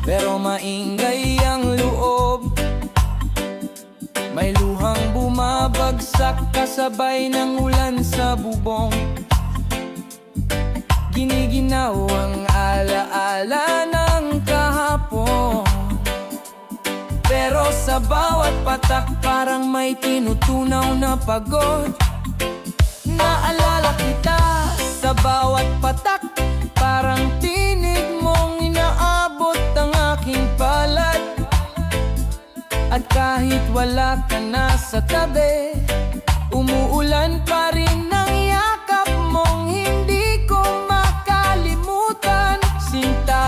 pero maingay ang loob. May luhang bumabagsak kasabay ng ulan sa bubong. Giniginaw ang alaala ng kahapon, pero sa bawat patak parang may tinutunaw na pagod. Naalala kita sa bawat patak, parang tinig mong inaabot ang aking palad. At kahit wala ka na sa tabi, umuulan pa rin ang yakap mong hindi ko makalimutan, sinta.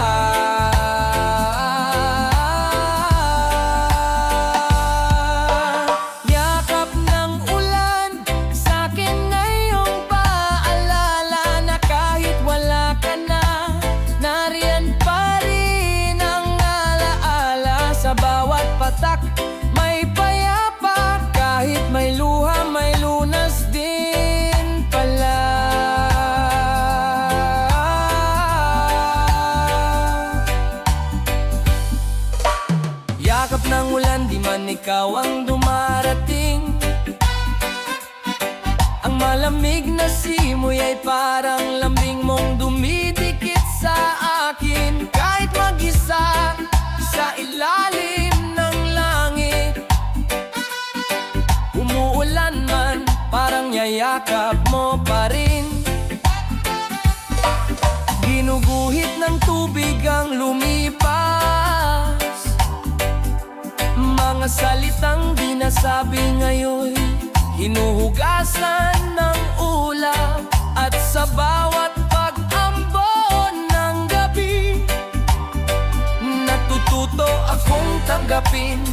Yakap ng ulan sa'kin ngayong paalala na kahit wala ka na, nariyan pa rin ang alaala. Sa bawat patak may payapa, kahit may luha, may lunas din pala. Yakap ng ulan, di man ikaw ang dumarating. Ang malamig na simoy ay parang lambing mong dumidikit sa akin. Kahit mag-isa sa ilalim ng langit, umuulan man, parang yayakap mo pa rin. Ginuguhit ng tubig ang lumipas, mga salitang di nasabi ngayon, hinuhugasan ng ulap. At sa bawat pag-ambon ng gabi, natututo akong tanggapin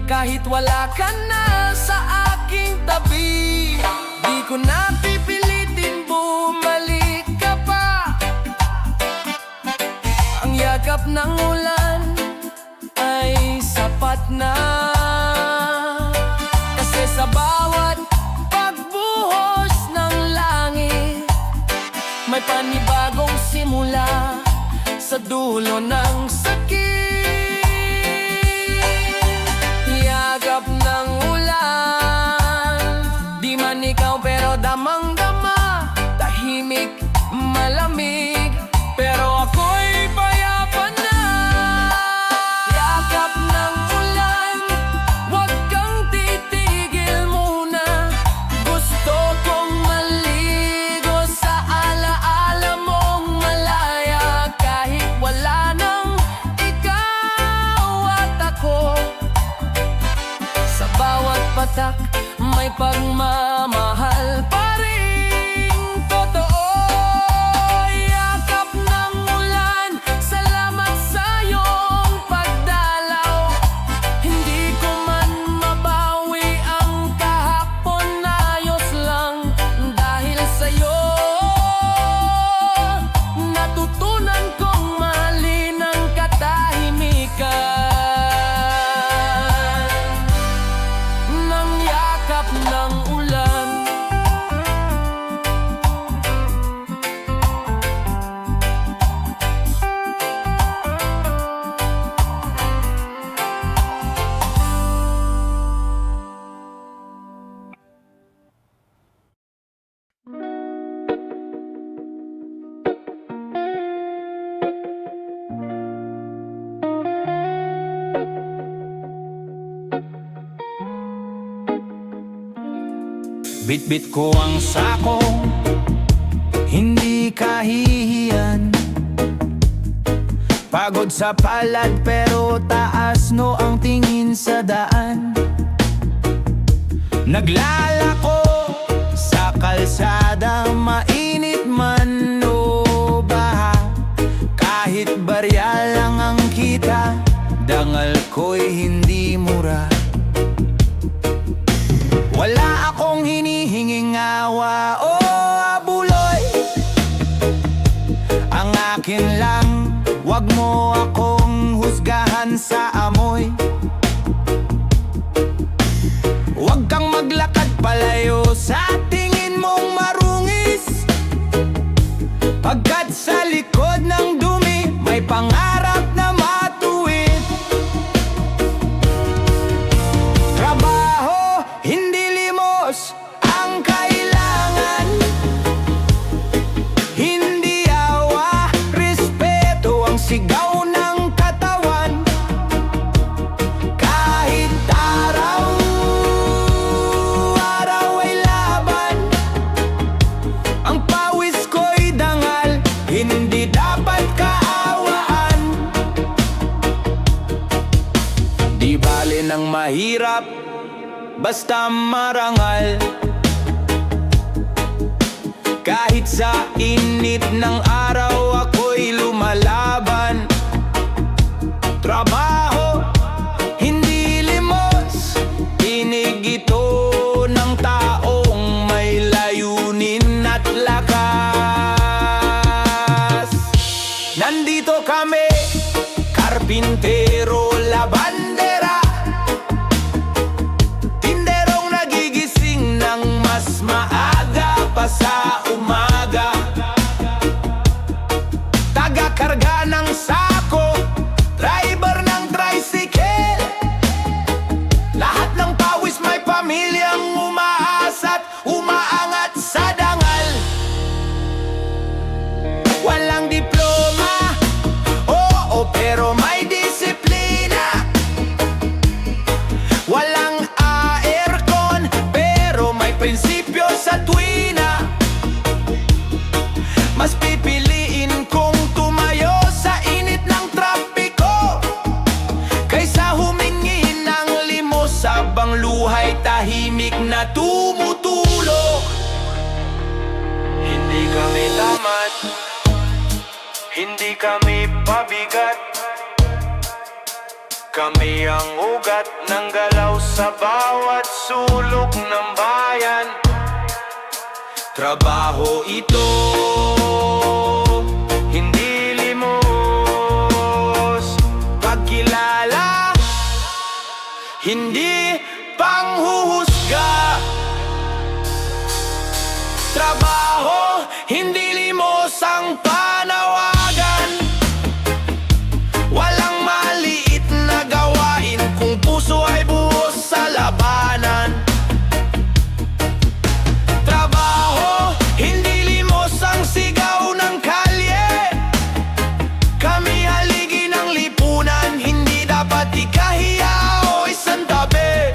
kahit wala ka na sa aking tabi. Di ko na pipilitin bumalik ka pa. Ang yakap ng ulan ay sapat na, kasi sa bawat pagbuhos ng langit may panibagong simula sa dulo ng sakit. Yakap ng ulan, di man ikaw pero damang-dama. Tahimik, malamig, pero ako'y payapa na. Yakap ng ulan, wag kang titigil muna. Gusto kong maligo sa alaala mong malaya, kahit wala nang ikaw at ako. Sa bawat patak may pagmamahal pa rin totoo. Yakap ng ulan, salamat sa iyong pagdalaw. Hindi ko man mabawi ang kahapon, ayos lang dahil sa'yo. Natutunan kong mahalin ang katahimikan ng yakap ng ulan. Bitbit ko ang sako, hindi kahihiyan. Pagod sa palad pero taas no ang tingin sa daan. Naglalako sa kalsada, mainit man o baha. Kahit barya lang ang kita, dangal ko'y hindi mura. Wala akong hinihinging awa o abuloy. Ang akin lang, wag mo akong husgahan sa amoy. Wag kang maglakad palayo sa tingin mong marungis, pagkat sa likod ng dumi may pangarap na matuwid. ng mahirap, basta marangal. Kahit sa init ng araw ako'y lumalaban. Trabaho, hindi limos, tinig ito ng taong may layunin at lakas. Nandito kami, karpintero, labandera, tinderong nagigising ng mas maaga pa sa umaga, taga-karga ng sako, driver ng tricycle, lahat ng pawis may pamilyang umaasat, umaangat sa dangal. Walang diploma, oo, pero may disiplina. Walang aircon, pero may prinsipyo sa tuwina. Mas pipiliin kong tumayo sa init ng trapiko kaysa humingi ng limos habang luhay tahimik na tumutulog. Hindi kami tamad, hindi kami pabigat, kami ang ugat ng galaw sa bawat sulok ng bayan. Trabaho ito, hindi limos, pagkilala, hindi panghuhusga. Trabaho, hindi limos ang panawagan. Walang maliit na gawain kung puso ay buhos sa labanan. Trabaho, hindi limos ang sigaw ng kalye. Kami haligi ng lipunan, hindi dapat ikahiya o isantabi.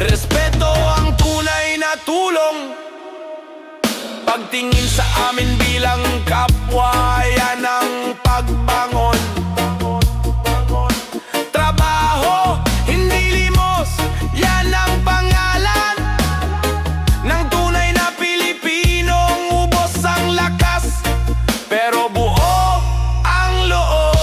Respeto ang tunay na tulong. Pagtingin sa amin bilang kapwa, yan ang pagbangon. Trabaho, hindi limos, yan ang pangalan ng tunay na Pilipinong ubos ang lakas, pero buo ang loob.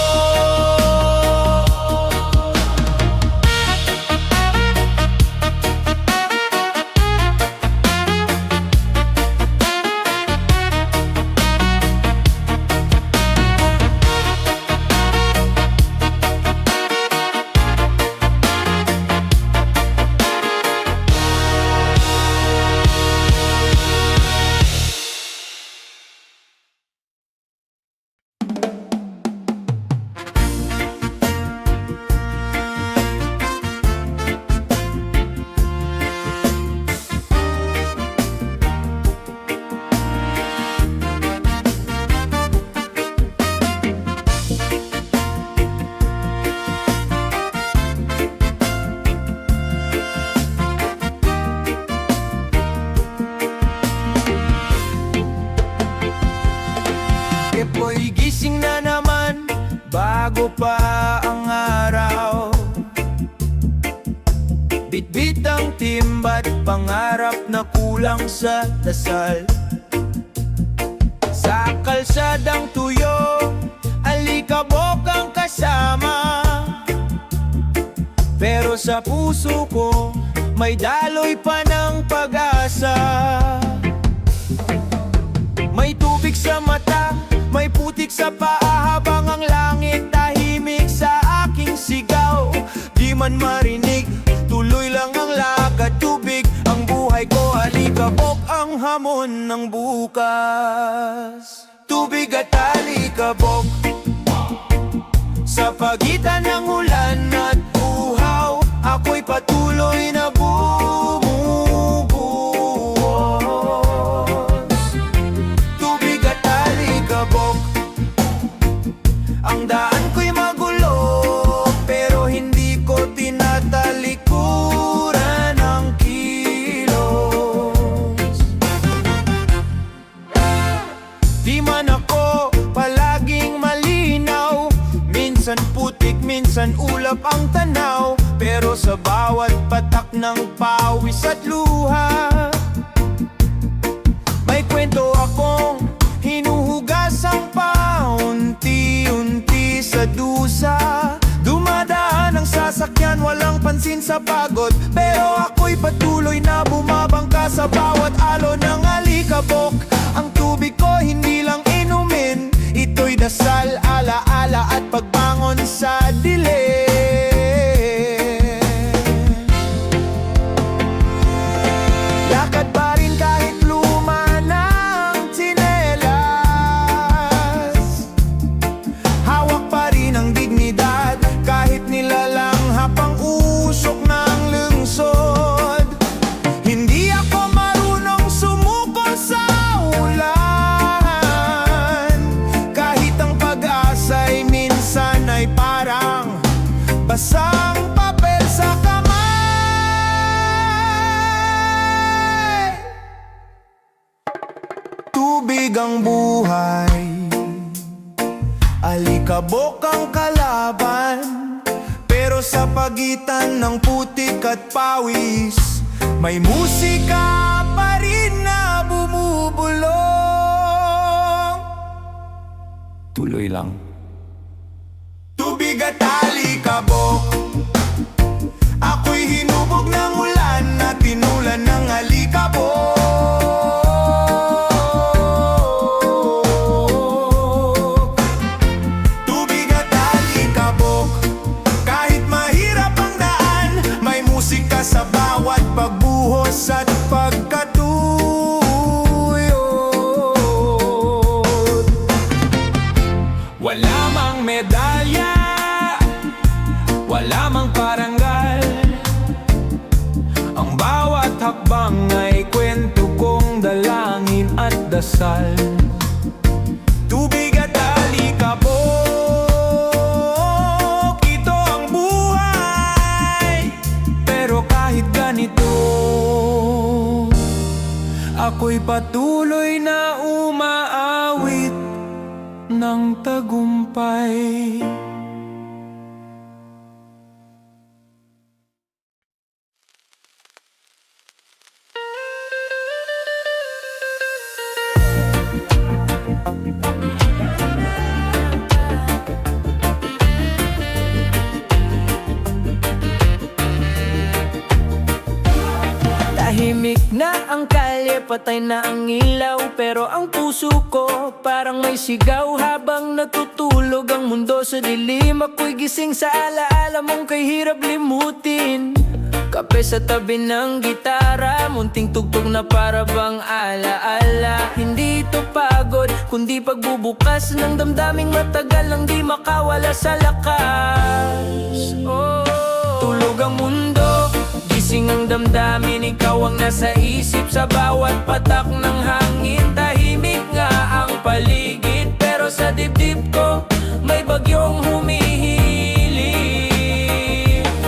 Ako'y gising na naman bago pa ang araw. Bitbit ang timba't pangarap na kulang sa dasal. Sa kalsadang tuyo, alikabok ang kasama. Pero sa puso ko, may daloy pa ng pag-asa. May tubig sa mata, may putik sa paa, habang ang langit tahimik sa aking sigaw. Di man marinig, tuloy lang ang lakad, tubig ang buhay ko, alikabok ang hamon ng bukas. Tubig at alikabok sa pagitan ng ulan at uhaw, ako'y patuloy na bumubuhos. Tubig at alikabok, ang daan ko'y magulo, pero hindi ko tinatalikuran ang kilos. Di man ako palaging malinaw, minsan putik, minsan ulap ang tanaw, pero sa bawat patak ng pawis at luha, may kwento akong hinuhugasang paunti-unti sa dusa. Dumadaan ang sasakyan, walang pansin sa pagod, pero ako'y patuloy na bumabangka sa bawat alon ng alikabok. Ang tubig ko hindi lang inumin, ito'y dasal, alaala at pagbangon sa dilim. Lakad pa rin kahit luma ng tsinelas, hawak pa rin ang dignidad kahit nilalanghap ang usok ng lungsod. Hindi ako marunong sumuko sa ulan, kahit ang pag-asa'y minsan ay parang basang papel sa kamay. Tubig ang buhay, alikabok ang kalaban, pero sa pagitan ng putik at pawis, may musika pa rin na bumubulong. Tuloy lang. Tubig at alikabok, ako'y hinubog ng ulan at tinulan ng alikabok. Tubig at alikabok, kahit mahirap ang daan, may musika sa bawat pagbuhos at pagkatuyot. Wala mang medalya, wala mang parangal, ang bawat hakbang ay kwento kong dalangin at dasal. Tubig at alikabok, ito ang buhay, pero kahit ganito, ako'y patuloy na umaawit ng tagumpay. Tahimik na ang kalye, patay na ang ilaw, pero ang puso ko parang may sigaw. Habang natutulog ang mundo sa dilim, ako'y gising sa alaala mong kay hirap limutin. Kape sa tabi ng gitara, munting tugtog na para bang alaala. Hindi ito pagod, kundi pagbubukas ng damdaming matagal nang di makawala sa lakas. Oh. Tulog ang mundo, gising ang damdamin, ikaw ang nasa isip sa bawat patak ng hangin. Tahimik nga ang paligid, pero sa dibdib ko may bagyong humihiling.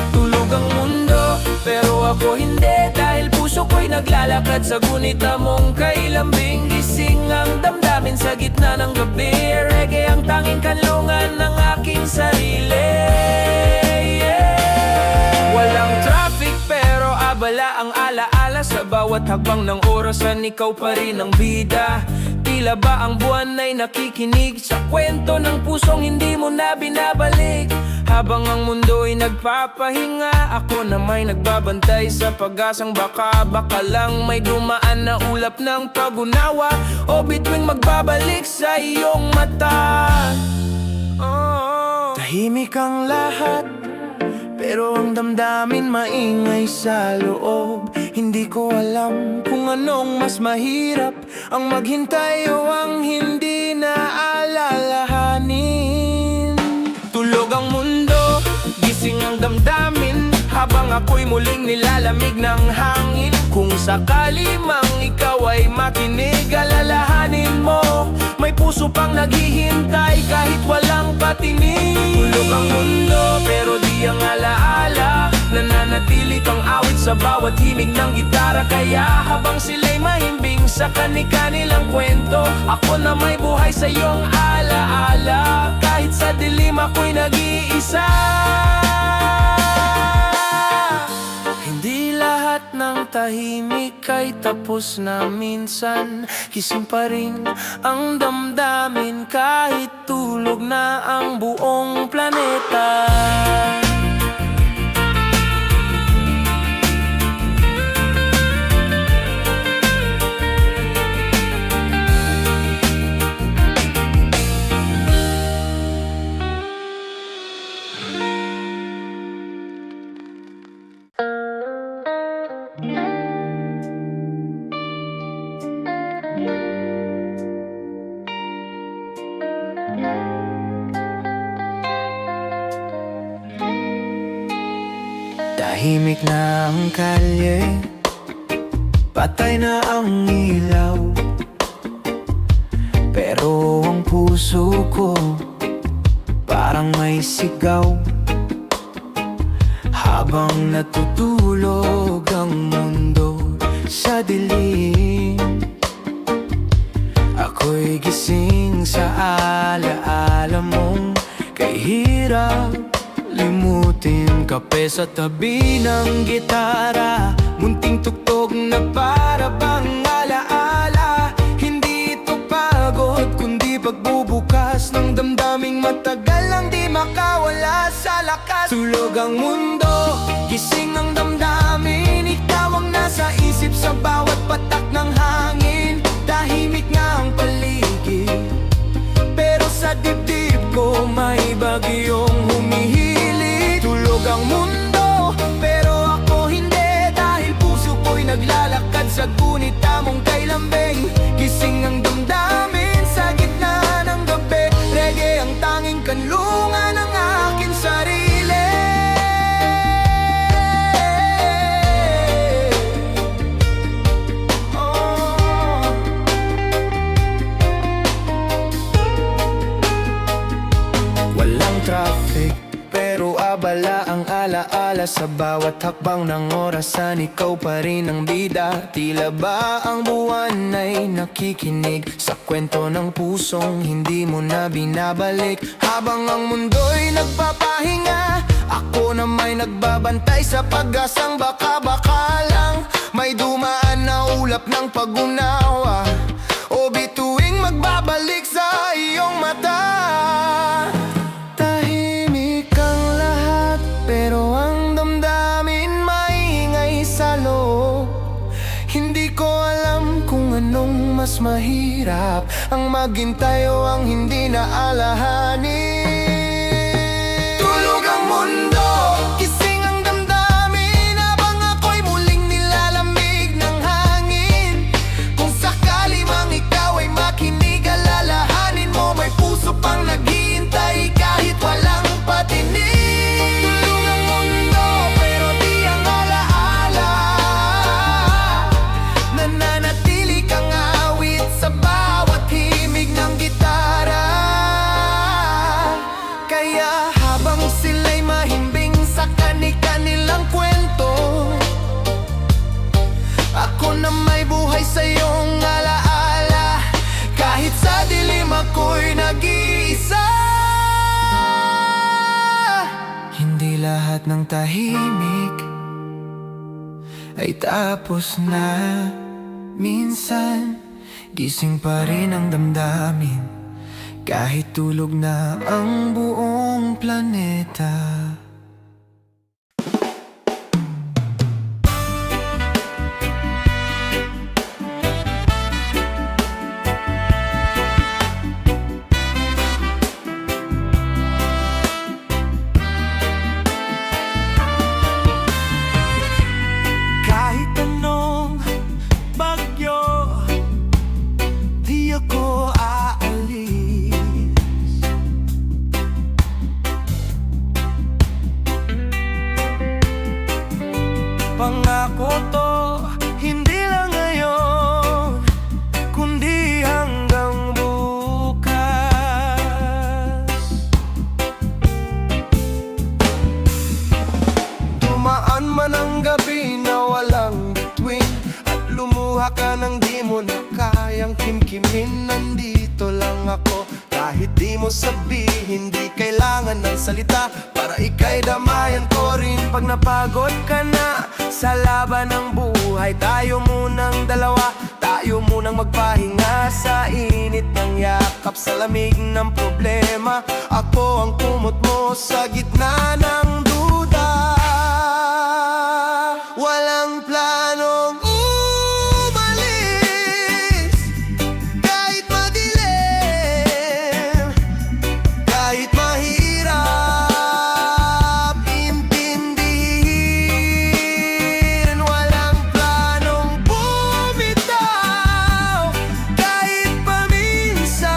Tulog ang mundo, pero ako hindi, dahil puso ko'y naglalakad sa gunita mong kailambing. Gising ang damdamin sa gitna ng gabi, reggae ang tanging kanlungan ng aking sarili. Walang traffic pero abala ang alaala, sa bawat hakbang ng orasan ikaw pa rin ang bida. Tila ba ang buwan ay nakikinig sa kwento ng pusong hindi mo na binabalik. Habang ang mundo ay nagpapahinga, ako na may nagbabantay sa pag-asang baka lang may dumaan na ulap ng pag-unawa o bituing magbabalik sa iyong mata. Tahimik ang lahat, pero ang damdamin maingay sa loob. Hindi ko alam kung anong mas mahirap, ang maghintay o ang hindi na alalahanin. Tulog ang mundo, gising ang damdamin, habang ako'y muling nilalamig ng hangin. Kung sakali mang ikaw ay makinig, alalahanin mo, may puso pang naghihintay kahit walang patinig. Tulog ang mundo pero di ang alaala, nananatili kang awit sa bawat himig ng gitara. Kaya habang sila'y mahimbing sa kani-kanilang kwento, ako na may buhay sa iyong alaala. Kahit sa dilim ako'y nag-iisa. Hindi lahat ng tahimik ay tapos na minsan. Gising pa rin ang damdamin kahit tulog na ang buong planeta. Tahimik na ang kalye, patay na ang ilaw, pero ang puso ko parang may sigaw. Habang natutulog ang mundo sa dilim, ako'y gising sa alaala mong kay hirap limutin. Kape sa tabi ng gitara, munting tugtog na para bang alaala. Hindi ito pagod kundi pagbubukas ng damdaming matagal lang di makawala sa lakas. Tulog ang mundo, gising ang damdamin, ikaw ang nasa isip sa bawat patak ng hangin. Tahimik nga ang paligid, pero sa dibdib ko may bagyong humihilig. Tulog ang mundo, pero ako hindi, dahil puso ko'y naglalakad sa gunita mong kay lambing. Gising ang damdamin sa gitna ng gabi, reggae ang tanging kanlungan ng aking sarili. Walang traffic, pero abala ang alaala. Sa bawat hakbang ng orasan, ikaw pa rin ang bida. Tila ba ang buwan ay nakikinig sa kwento ng pusong hindi mo na binabalik. Habang ang mundo'y nagpapahinga, ako na may nagbabantay sa pag-asang baka lang may dumaan na ulap ng pag-unawa o bituing magbabalik sa iyong mata. Pero ang damdamin maingay sa loob. Hindi ko alam kung anong mas mahirap, ang maghintay o ang hindi na alahanin. Tulog ang mundo, gising ang damdamin, habang ako'y muling nilalamig ng hangin. Kung sakali mang ikaw ay makinig, alalahanin mo may puso pang naghihintay kahit walang patinig. Sa iyong alaala, kahit sa dilim ako'y nag-iisa. Hindi lahat ng tahimik ay tapos na minsan. Gising pa rin ang damdamin kahit tulog na ang buong planeta. Pangako to, hindi lang ngayon, kundi hanggang bukas. Dumaan man ang gabi na Kumuha ka ng di mo na kayang kimkimin. Nandito lang ako kahit di mo sabihin. Di kailangan ng salita para ika'y damayan ko rin. Pag napagod ka na sa laban ng buhay, tayo munang dalawa, tayo munang magpahinga sa init ng yakap, sa lamig ng problema. Ako ang kumot mo sa gitna ng duda. Walang planong umalis kahit madilim, kahit mahirap intindihin. Walang planong bumitaw kahit paminsan.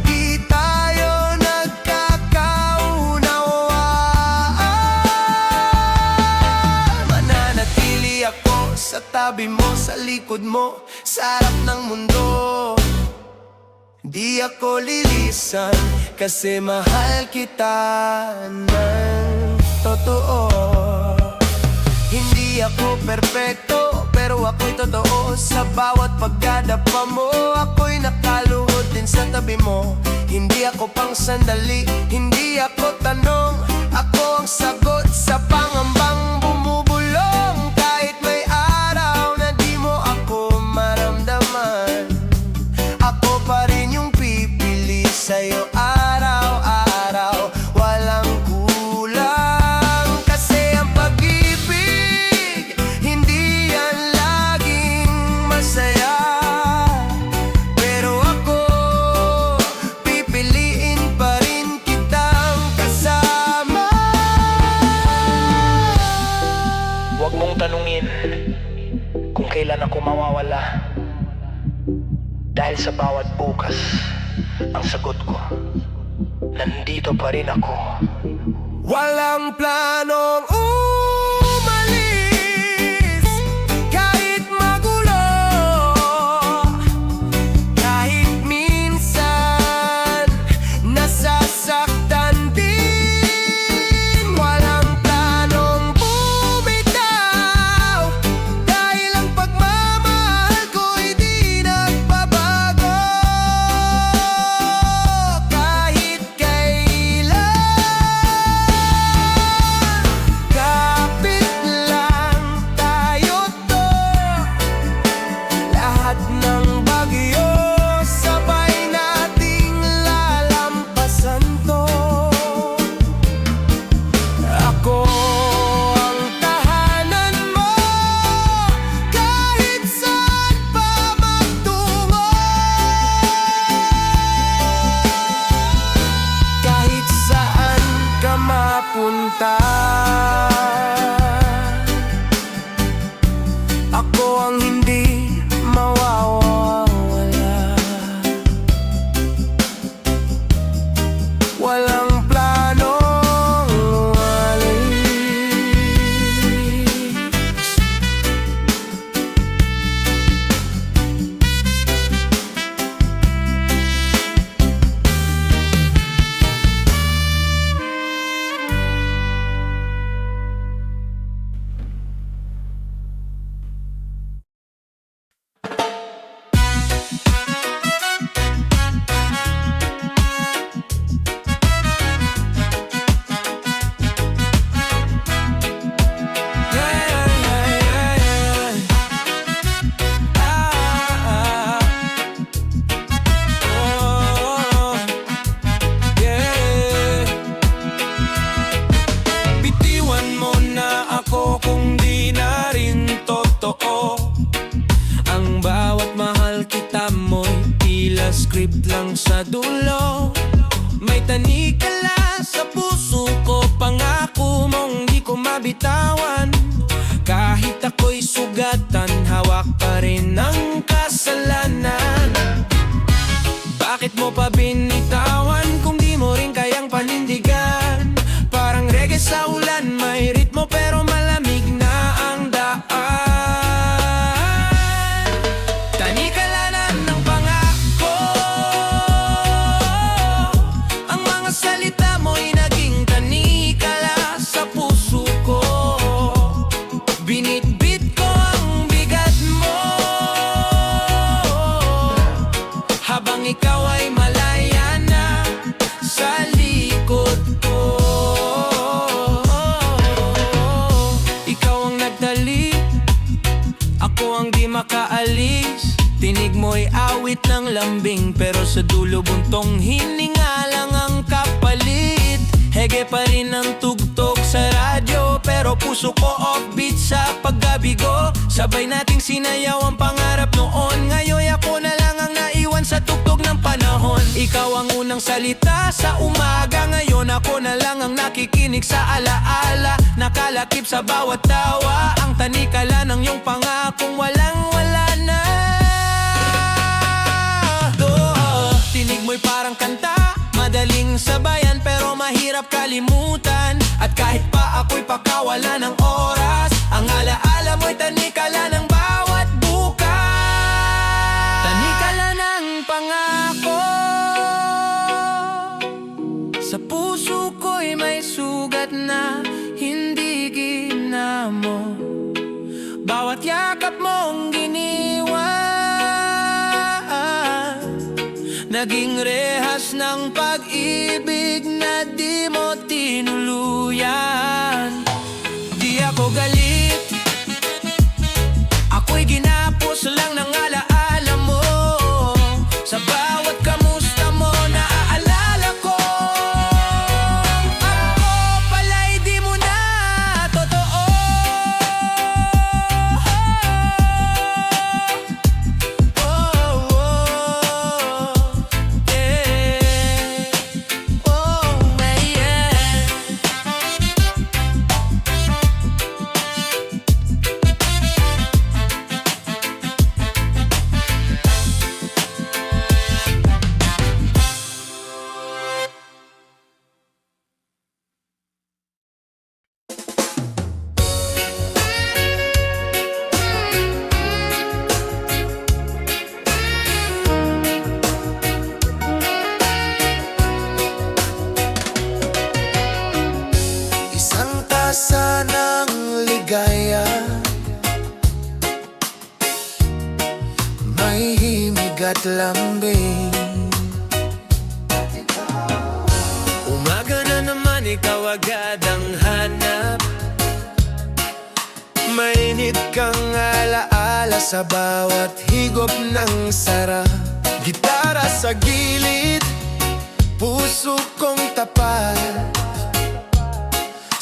Di tayo nagkakaunawaan. Mananatili ako sa tabi mo, sa likod mo, sa harap ng mundo. Di ako lilisan kasi mahal kita ng totoo. Hindi ako perpekto pero ako'y totoo. Sa bawat pagdadapa mo, ako'y nakaluhod din sa tabi mo. Hindi ako pang sandali, hindi ako tanong, ako ang sagot sa pangambang bumubulong. Kahit may araw na di mo ako maramdaman, ako pa rin yung pipili sa'yo araw-araw. Walang kulang kasi ang pag-ibig hindi yan laging masaya. Pero ako pipiliin pa rin kitang kasama. Huwag mong tanungin kung kailan ako mawawala, dahil sa bawat bukas, ang sagot ko, nandito pa rin ako. Walang planong umalis kahit magulo, kahit minsan nasasaktan din. Walang planong bumitaw dahil ang pagmamahal ko'y di nagbabago. Kahit kailan, kapit lang tayo lahat ng bagyo, sabay nating lalampasan to. Ako ang tahanan mo kahit saan pa magtungo. Kahit saan ka mapunta, ako ang hindi mawawala. Walang planong umalis. Bitiwan mo na ako kung di na rin totoo. Ang bawat mahal kita mo'y tila script lang sa dulo. May tanikala sa puso ko, pangako mong di ko mabitawan. Kahit ako'y sugatan, hawak pa rin ang kasalanan. Bakit mo pa binitawan kung di mo rin kayang panindigan? Parang reggae sa ulan, may ritmo pero malamig na ang daan. Tanikalanan ng pangako, ang mga salita mo'y naging tanikala sa puso ko. Binitbit ko ang Tinig mo'y awit ng lambing, pero sa dulo buntong hininga lang ang kapalit. Hege pa rin ang tugtog sa radyo, pero puso ko offbeat sa paggabigo. Sabay nating sinayaw ang pangarap noon, ngayon ako na lang ang naiwan sa tugtog ng panahon. Ikaw ang unang salita sa umaga, ngayon ako na lang ang nakikinig sa alaala. Nakalakip sa bawat tawa, ang tanikala ng iyong pangakong walang-wala na. Tinig mo'y parang kanta, madaling sabayan pero mahirap kalimutan. At kahit pa ako'y pakawala ng oras, ang alaala mo'y tanikala ng bawat bukas. Tanikala ng pangako, sa puso ko'y may sugat na hindi ginamo. Bawat yakap mong giniwan, naging rehas ng pag-ibig na di mo tinuluyan. Di ako galit, ako'y ginapos lang ng alaala mo. Sa bawat kamusta mo naaalala ko, ako pala'y di mo na totoo. Isang tasa ng ligaya, may himig at lambing. Umaga na naman, ikaw agad ang hanap. Mainit kang alaala sa bawat higop ng sarap. Gitara sa gilid, puso kong tapat.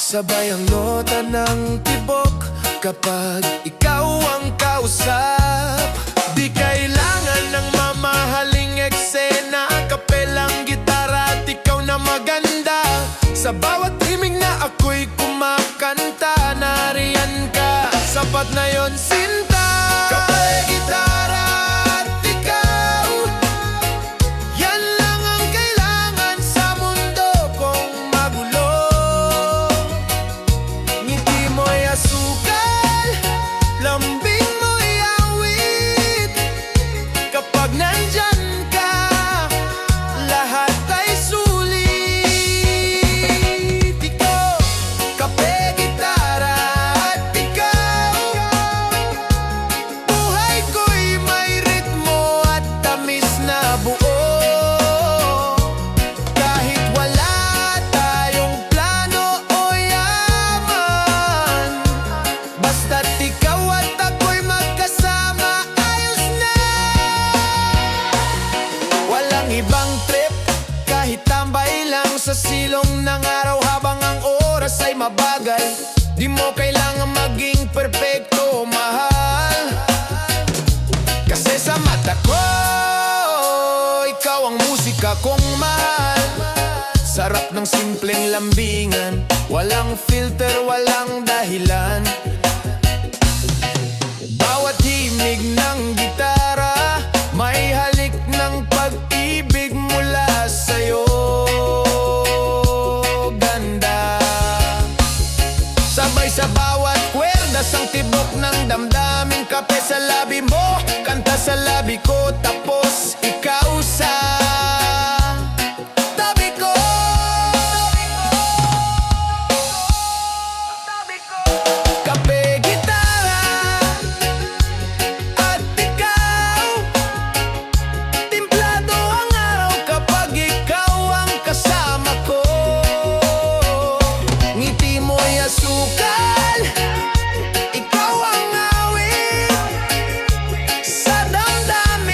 Sabay ang nota ng tibok kapag ikaw ang kausap. Di kailangan ng mamahaling eksena, kapelang gitara at ikaw na maganda. Sa bawat himig na ako'y kumakanta, nariyan ka, sapat na yon sinta. Kape, gitara at ikaw, yan lang ang kailangan sa mundo kong magulo. Ngiti mo'y asukal, lambing mo'y awit. Kapag nandyan ka, lahat ay sulit. Ikaw, kape, gitara at ikaw, buhay ko'y may ritmo at tamis na buo. Kahit wala tayong plano o yaman, basta't ikaw at ako'y magkasama, ayos na. Walang ibang trip, kahit tambay lang sa silong ng araw habang ang oras ay mabagal. Di mo kailangan maging perpekto o mahal, kasi sa mata ko, ikaw ang musika kong mahal. Sarap ng simpleng lambingan, walang filter, walang dahilan. Bawat himig ng gitara, may halik ng pag-ibig mula sa'yo. Ganda, sabay sa bawat kwerdas ang tibok ng damdaming. Kape sa labi mo, kanta sa labi ko, tapos ikaw sa tabi ko. Kape, gitara at ikaw, timplado ang araw kapag ikaw ang kasama ko. Ngiti mo'y asukal, ikaw ang awit sa damdamin.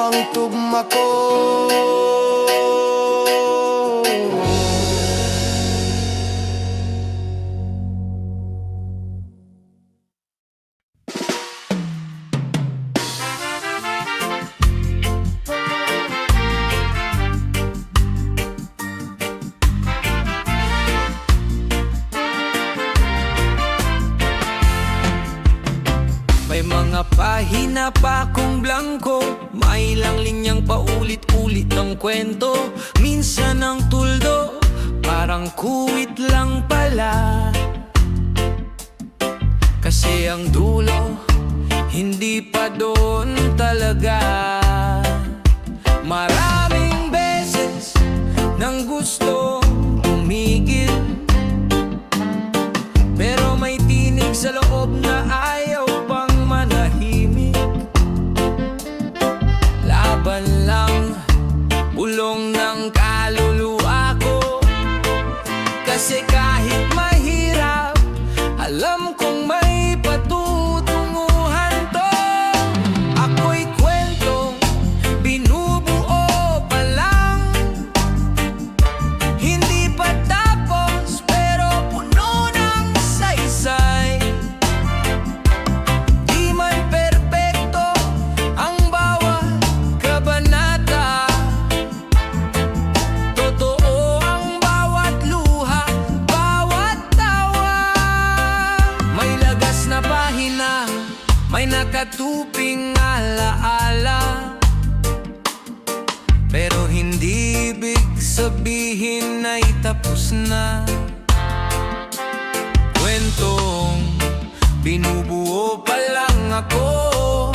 ang tugma ko. May mga pahina pa kong blanco, may ilang linyang paulit-ulit ng kwento. Minsan ang tuldo, parang kuwit lang pala. Kasi ang dulo, hindi pa doon talaga. Maraming beses nang gustong tumigil, pero may tinig sa loob na ayaw pang manahimik. Laban lang, bulong ng kaluluwa ko. Kasi kahit mahirap, alam kong may patutunguhan to. Ako'y kwentong binubuo pa lang, hindi pa tapos pero puno ng saysay. Di man perpekto ang bawat kabanata, totoo ang bawat luha, bawat tawa. May lagas na pahina, may nakatuping alaala, pero hindi ibig sabihin ay tapos na. Kwentong binubuo pa lang ako,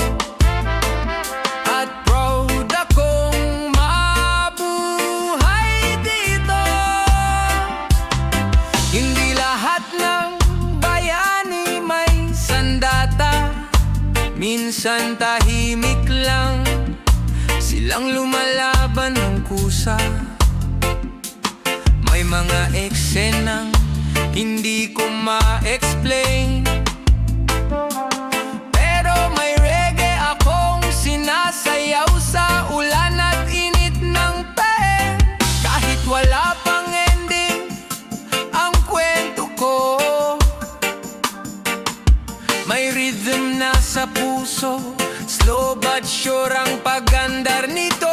at proud akong mabuhay dito. Hindi lahat ng bayani may sandata, minsan tahimik lang silang lumalaban ng kusa. May mga eksenang hindi ko ma-explain, pero may reggae akong sinasayaw sa ulan at init ng pain. Kahit wala pang ending ang kwento ko, may rhythm na sa puso, slow but sure ang pagandar nito.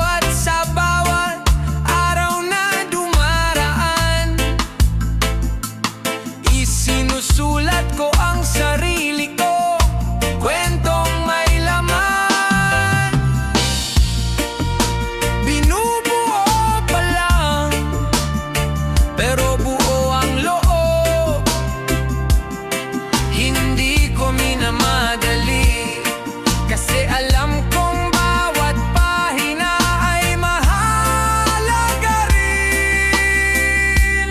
At sa bawat araw na dumaraan, isinusulat ko ang sarili ko, kwentong may laman. Binubuo pa lang, pero buo ang loob. Hindi ko minamadali, kasi alam kong bawat pahina ay mahalaga rin.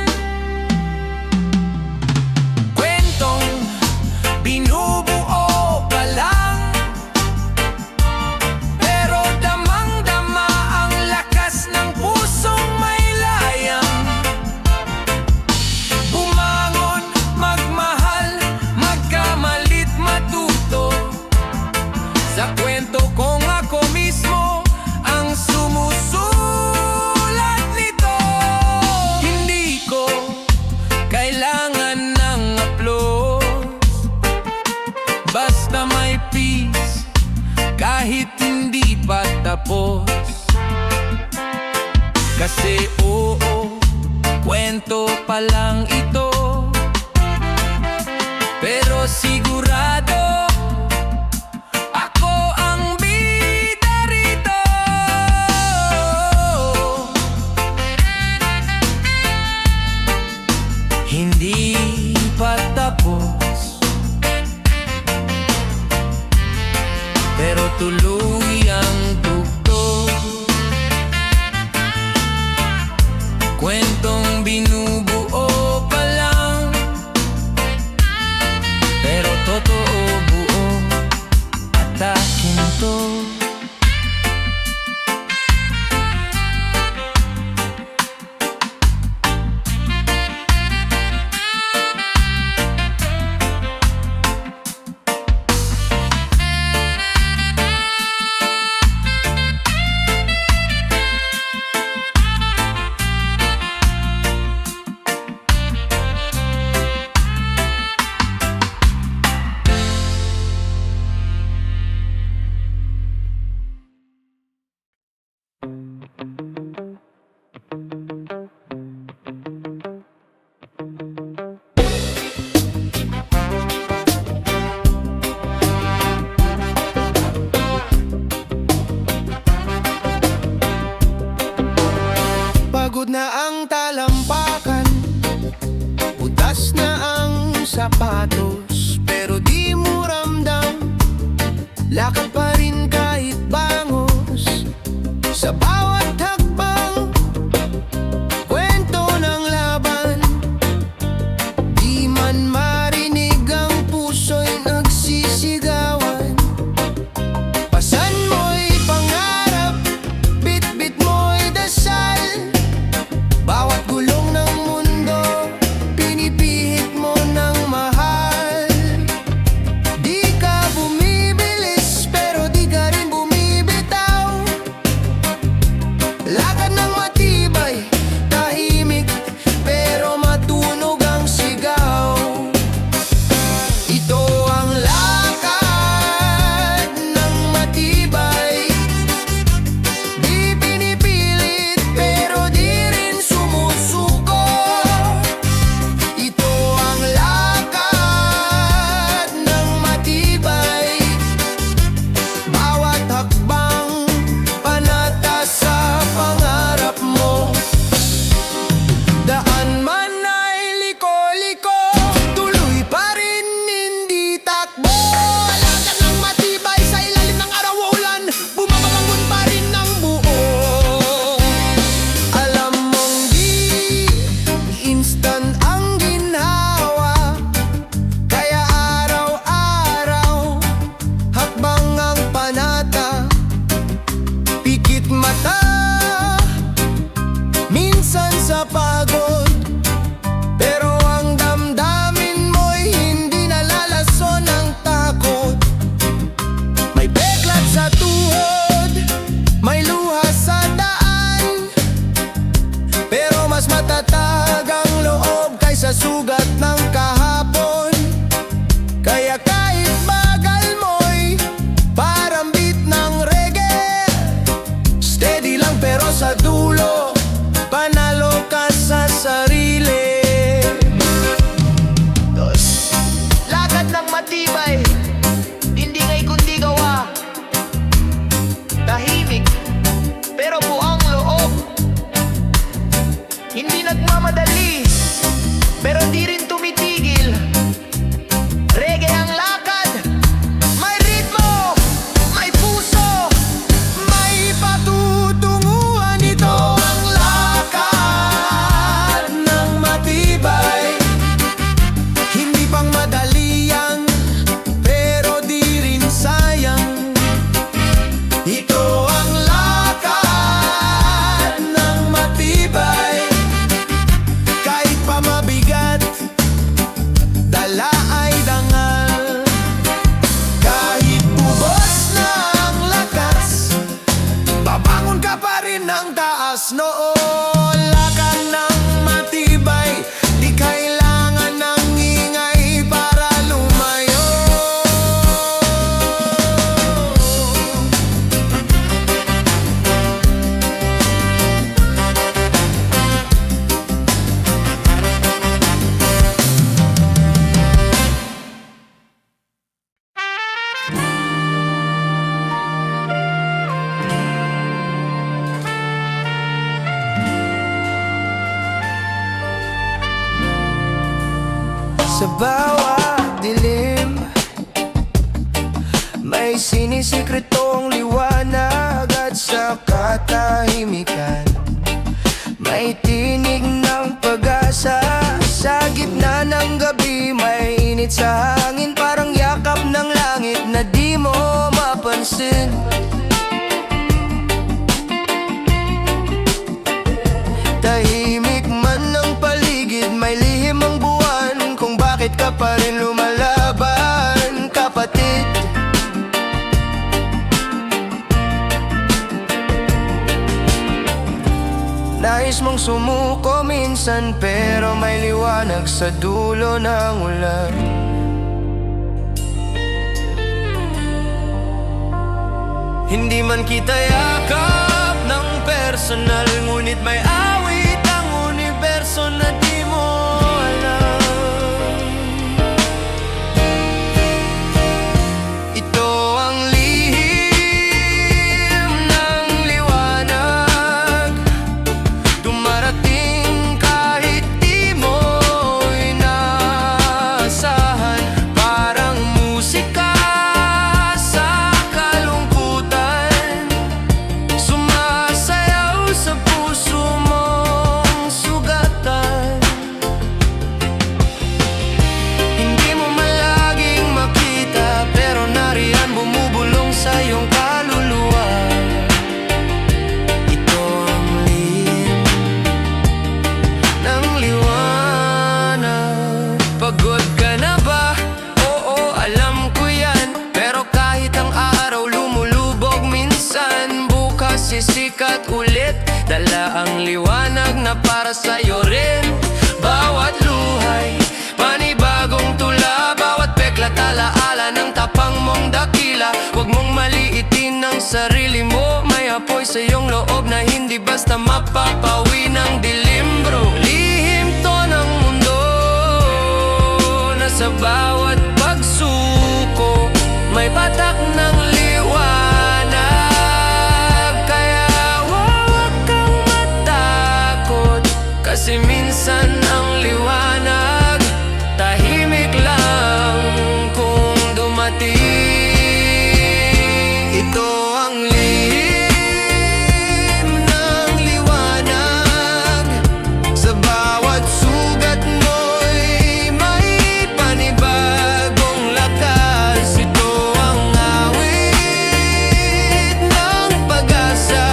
Kwentong binubuo pa lang, pero damang-dama ang lakas ng pusong may layang. Bumangon, magmahal, magkamalit, matuto. Sa kwento kong ako mismo ang sumusulat nito. Hindi ko kailangan ng applause, basta may peace kahit hindi pa tapos. Kasi oo, kwento pa lang ito, pero sigurado ako ang bida rito. Hindi pa tapos, pero tuloy ang tugtog. Kwentong binubuo pa lang, pero totoo buo at akin to. sinisikretong liwanag at sa katahimikan may tinig ng pag-asa. Sa gitna ng gabi may init sa hangin, parang yakap ng langit na di mo mapansin. Tahimik man ang paligid, may lihim ang buwan, kung bakit ka pa rin lumalaban, kapatid. Nais mong sumuko minsan, pero may liwanag sa dulo ng ulan. Hindi man kita yakap ng personal, ngunit may awit ang universo na di mo alam. Ito ang lihim ng liwanag, dumarating kahit di mo inaasahan. Parang musika sa kalungkutan, sumasayaw sa puso mong sugatan. Hindi mo man laging makita, pero nariyan bumubulong sa iyong kaluluwa. Ito ang lihim ng liwanag. Pagod ka na ba? Oo, alam ko yan, pero kahit ang araw lumulubog minsan, bukas sisikat ulit, dala ang liwanag na para sa'yo rin. Bawat luhay, panibagong tula, bawat peklat alaala ng tapang mong dakila. Huwag mong maliitin ang sarili mo, may apoy sa iyong loob na hindi basta mapapawi ng dilim, bro. Lihim to ng mundo, nasa bawat pagsuko may patak ng liwanag. Kaya huwag kang matakot, kasi minsan ang liwanag tahimik lang kung dumating. Ito ang lihim ng liwanag, sa bawat sugat mo'y may panibagong lakas. Ito ang awit ng pag-asa,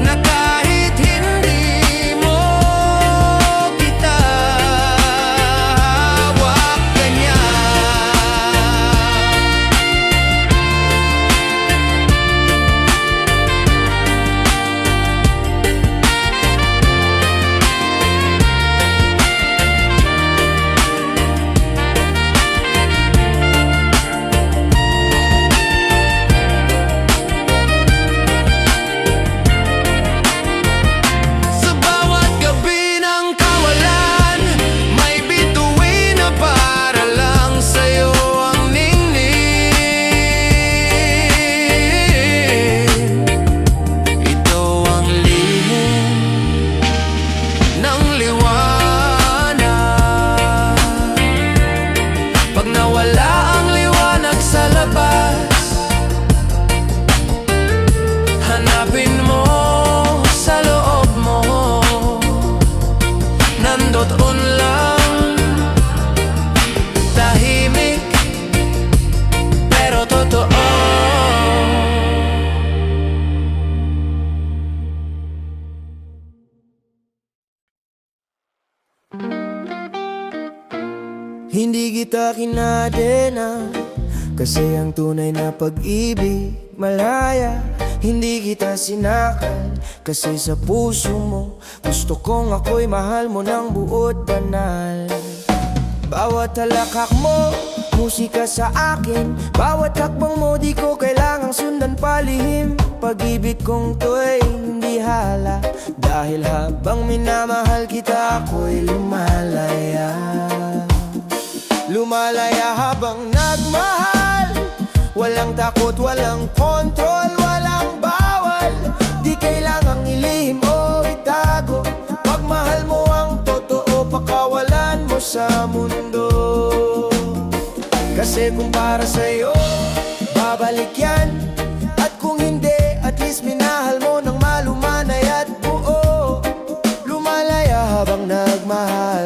na kahit hindi mo kita hawak ganyan. Sa bawat gabi ng kawalan, may bituin na para lang sa'yo ang ningning. Ito ang lihim ng liwanag. Pag nawala ang liwanag sa labas, hanapin mo sa loob mo, nandoon lang, tahimik pero totoo. Hindi kita kinadena, kasi ang tunay na pag-ibig malaya. Hindi kita sinakal, kasi sa puso mo gusto kong ako'y mahal mo ng buot banal. Bawat halakhak mo, musika sa akin, bawat hakbang mo di ko kailangang sundan palihim. Pag-ibig kong to'y hindi hala, dahil habang minamahal kita ako'y lumalaya. Lumalaya habang nagmahal, walang takot, walang kontrol, walang bawal. Di kailangang ilihim o itago, pagmahal mo ang totoo, pakawalan mo sa mundo. Kasi kung para sa'yo, babalik bumalik yan. At kung hindi, at least minahal mo ng malumanay at buo. Lumalaya habang nagmahal.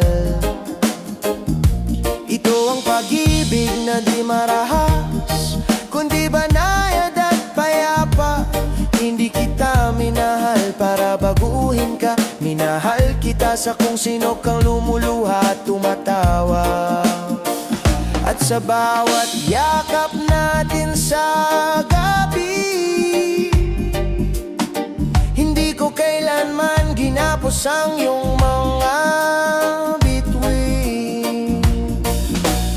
Ito ang pag-ibig na di marahas, kundi banayad at payapa. Hindi kita minahal para baguhin ka, minahal kita sa kung sino kang lumuluha at tumatawa. At sa bawat yakap natin sa gabi, hindi ko kailanman ginapos ang iyong mga bituin.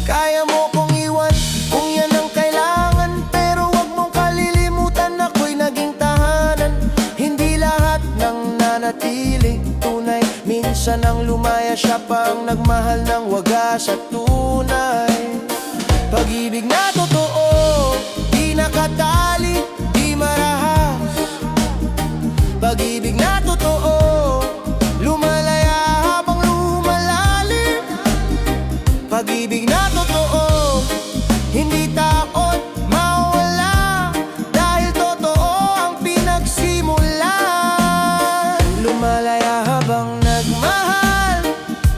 Kaya mo kong iwan kung yan ang kailangan, pero wag mong kalilimutan ako'y naging tahanan. Hindi lahat ng nanatiling tunay, minsan ang lumaya siya pang nagmahal ng wagas at tunay. Pag-ibig na totoo, di nakatali, di marahas. Pag-ibig na totoo, lumalaya habang lumalalim. Pag-ibig na totoo, hindi takot mawala, dahil totoo ang pinagsimulan. Lumalaya habang nagmahal,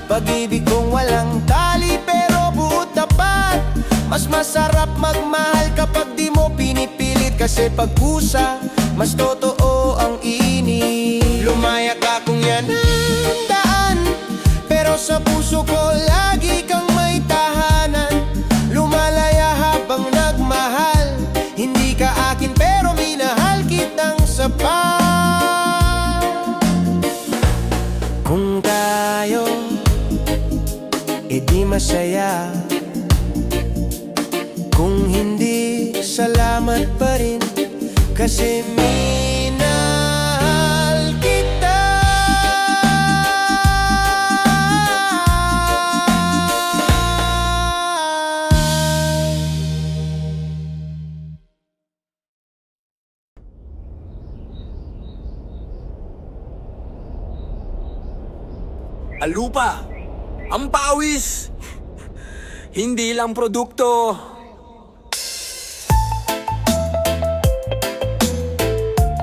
pag-ibig kong walang tali pero buot tapat. Mas masarap magmahal kapag di mo pinipilit, kasi pag-kusa, mas totoo ang init. Lumaya ka kung yan ang daan, pero sa puso ko lagi kang may tahanan. Lumalaya habang nagmahal, hindi ka akin pero minahal kitang sapat. Kung tayo edi masaya, kung hindi, salamat pa rin, kasi minahal kita. Alupa, ang pawis, hindi lang produkto.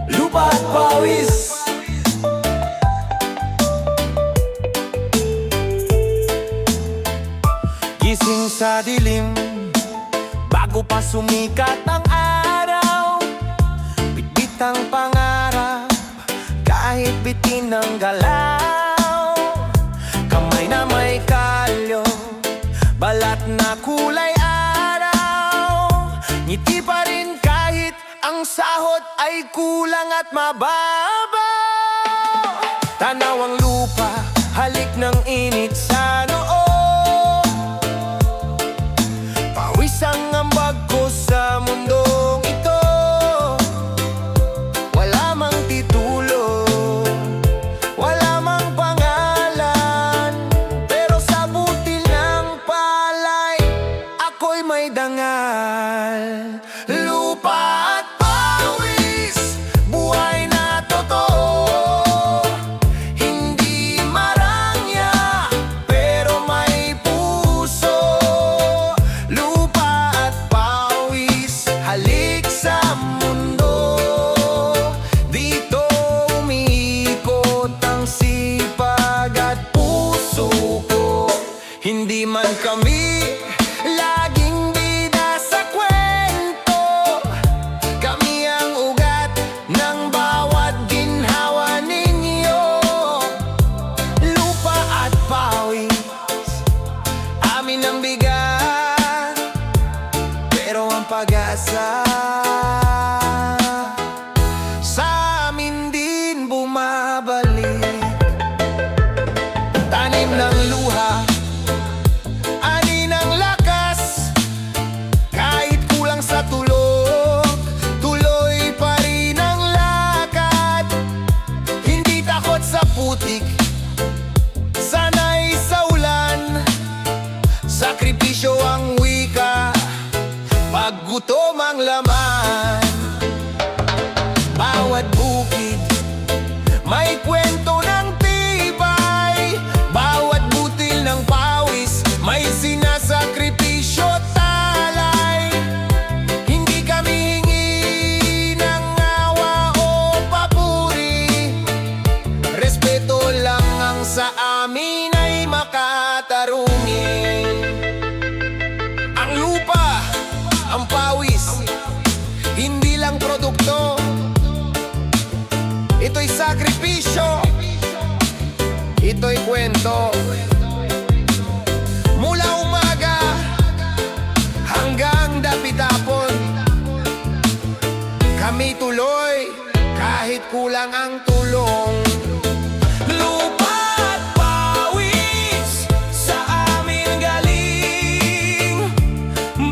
Lupa at pawis. Gising sa dilim, bago pa sumikat ang araw. Bitbit ang pangarap, kahit bitin ng galaw. Kamay na may kalyo, balat na kulay araw. Ngiti pa rin kahit ang sahod ay kulang at mababaw. Tanaw ang lupa, halik ng init sa noo. Pawis ang ambag ko sa mundong ito. Wala mang titulo, wala mang pangalan, pero sa butil ng palay, ako'y may dangal. Lupa at pawis, buhay na totoo. Hindi marangya, lang produkto. Ito'y sakripisyo, ito'y kwento. Mula umaga hanggang dapit-hapon, kami tuloy kahit kulang ang tulong. Lupa at pawis sa amin galing,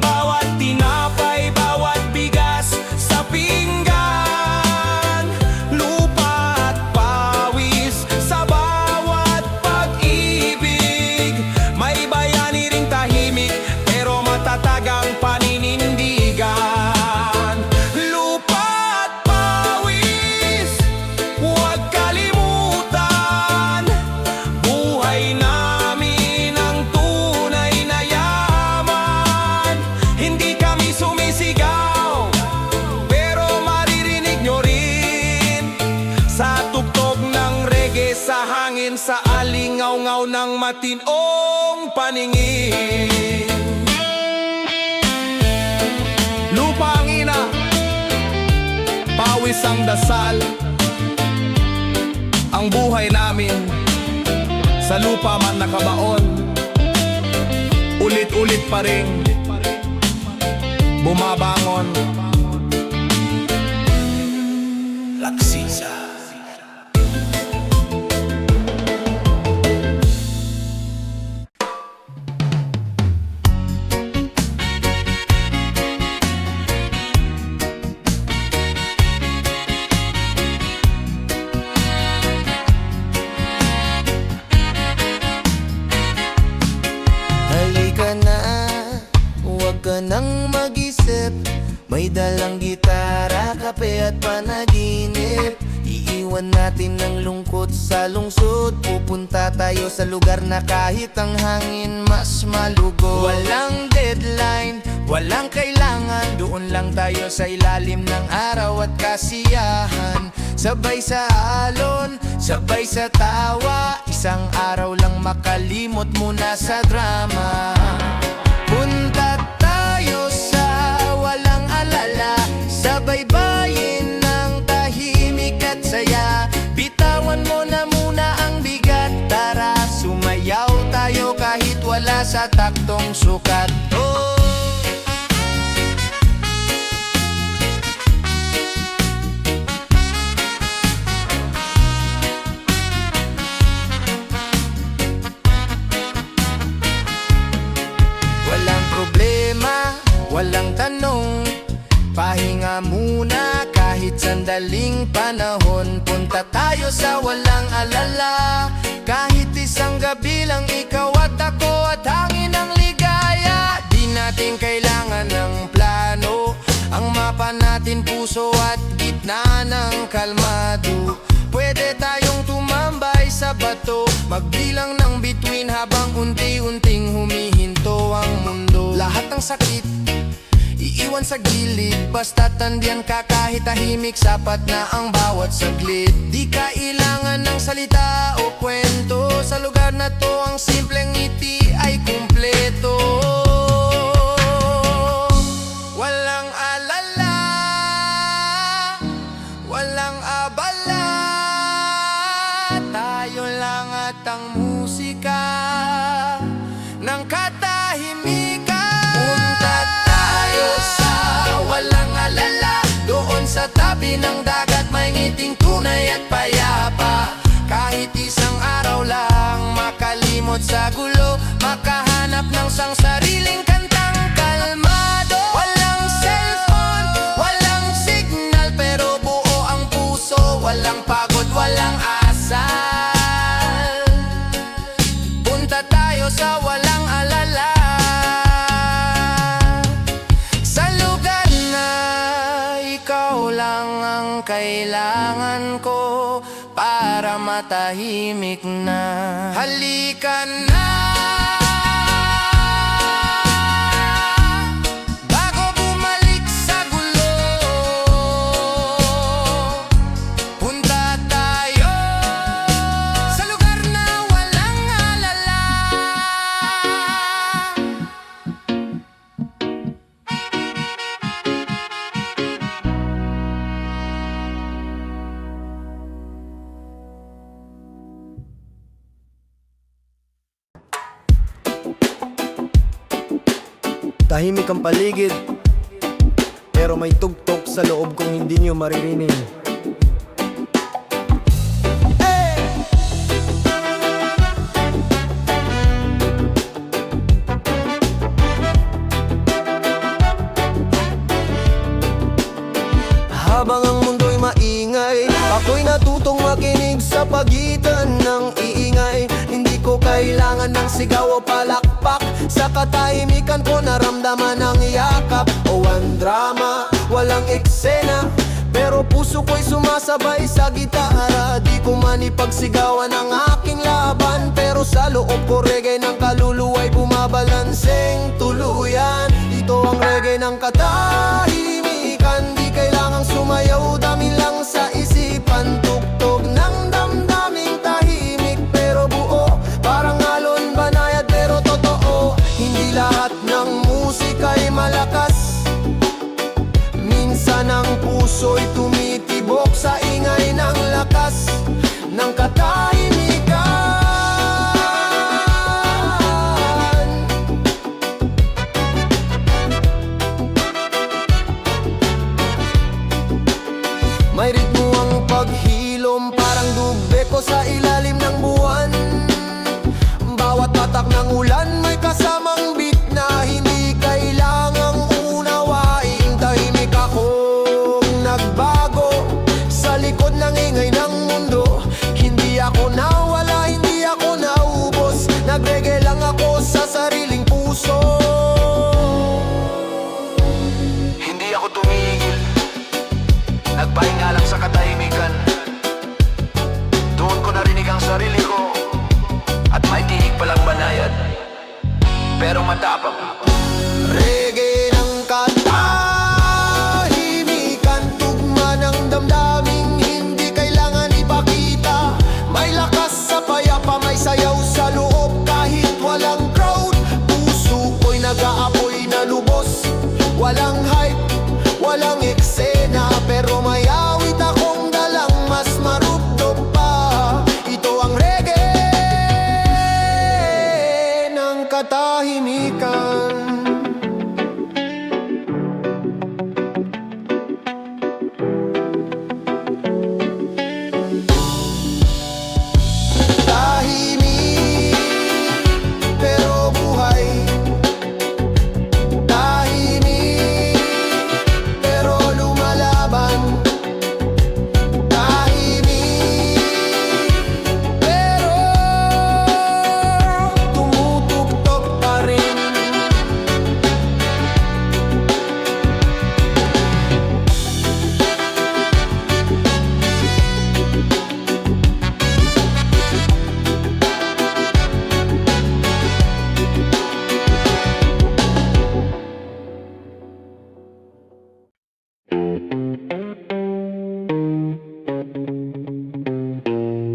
bawat tinapay, bawat bigas sa pinggan. Lupa at pawis sa bawat pag-ibig, may bayani ring tahimik pero matatag ang paninindigan. Lupa at pawis, huwag kalimutan, buhay namin ang tunay na yaman. Hindi kami sumisigaw, pero maririnig nyo rin sa tugtog ng reggae, sa hangin, sa alingaw-ngaw ng matinong paningin. Lupa ang ina, pawis ang dasal, ang buhay namin sa lupa man nakabaon. Ulit-ulit pa rin bumabangon. Laksisa. Halika na, huwag ka nang mag-isip. May dalang gitara, kape at panaginip. Iiwan natin ang lungkot sa lungsod. Pupunta tayo sa lugar na kahit ang hangin mas malugod. Walang deadline, walang kailangan. Doon lang tayo sa ilalim ng araw at kasiyahan. Sabay sa alon, sabay sa tawa. Isang araw lang makalimot muna sa drama. Punta tayo sa walang alala, sa baybayin ng tahimik at saya. Bitawan mo na muna ang bigat, tara sumayaw tayo kahit wala sa taktong sukat. Oh! Walang problema, walang tanong, pahinga muna kahit sandaling panahon. Punta tayo sa walang alala, kahit isang gabi lang ikaw at ako at hangin ng ligaya. Di natin kailangan ng plano, ang mapa natin puso at gitna ng kalmado. Pwede tayong tumambay sa bato, magbilang ng bituin habang unti-unting humihinto ang mundo. Lahat ng sakit iiwan sa gilid, basta tandiyan ka kahit tahimik, sapat na ang bawat saglit. Di kailangan ng salita o kwento, sa lugar na to ang simpleng ngiti ay kumpleto. Walang alala, walang abala, tayo lang at ang musika ng katahimikan. Punta tayo sa walang alala, doon sa tabi ng dagat may ngiting tunay at payapa. Kahit isang araw lang makalimot sa gulo, makahanap ng sang sariling kantang kalmado. Walang cellphone, walang signal, pero buo ang puso. Walang pagod, walang asal. Punta tayo sa walang alala, sa lugar na ikaw lang ang kailangan ko para matahimik na. Halika na, bago bumalik sa gulo. Punta tayo sa lugar na walang alala. Tahimik ang paligid, pero may tugtog sa loob kong hindi nyo maririnig. Habang ang mundo'y maingay, ako'y natutong makinig sa pagitan ng iingay. Hindi ko kailangan ng sigaw o palakpak, sa katahimikan ko naramdaman ang yakap. O ang drama, walang eksena, pero puso ko'y sumasabay sa gitara. Di ko man ipagsigawan ang aking laban, pero sa loob ko reggae ng kaluluwa'y bumabalanseng tuluyan. Ito ang reggae ng katahimikan, di kailangang sumayaw, dami lang sa isipan. Tugtog ng damdaming tahimik pero buo, parang alon banayad pero totoo. Hindi lahat ng musika'y malakas, minsan ang puso'y tumitibok sa ingay ng lakas ng katahimikan. May ritmo ang paghilom, parang dube ko sa ilalim ng buwan. Bawat patak ng ulan may kasamang beat na hindi kailangang unawain. Tahimik akong nagbago sa likod ng ingay ng mundo. Hindi ako nawala, hindi ako naubos, nagreggae lang ako sa sariling puso. Hindi ako tumigil, nagpahinga lang sa katahimikan. Doon ko narinig ang sarili ko, at may tinig palang banayad, pero matapang. Reggae ng katahimikan, tugma ng damdaming hindi kailangan ipakita. May lakas sa payapa, may sayaw sa loob kahit walang crowd. Puso ko'y nag-aapoy na lubos, walang hype, walang eksena, pero may awit akong dalang mas marupdop pa. Ito ang reggae ng katahimikan. Tahimik pero buhay, tahimik pero lumalaban, tahimik pero tumutugtog pa rin.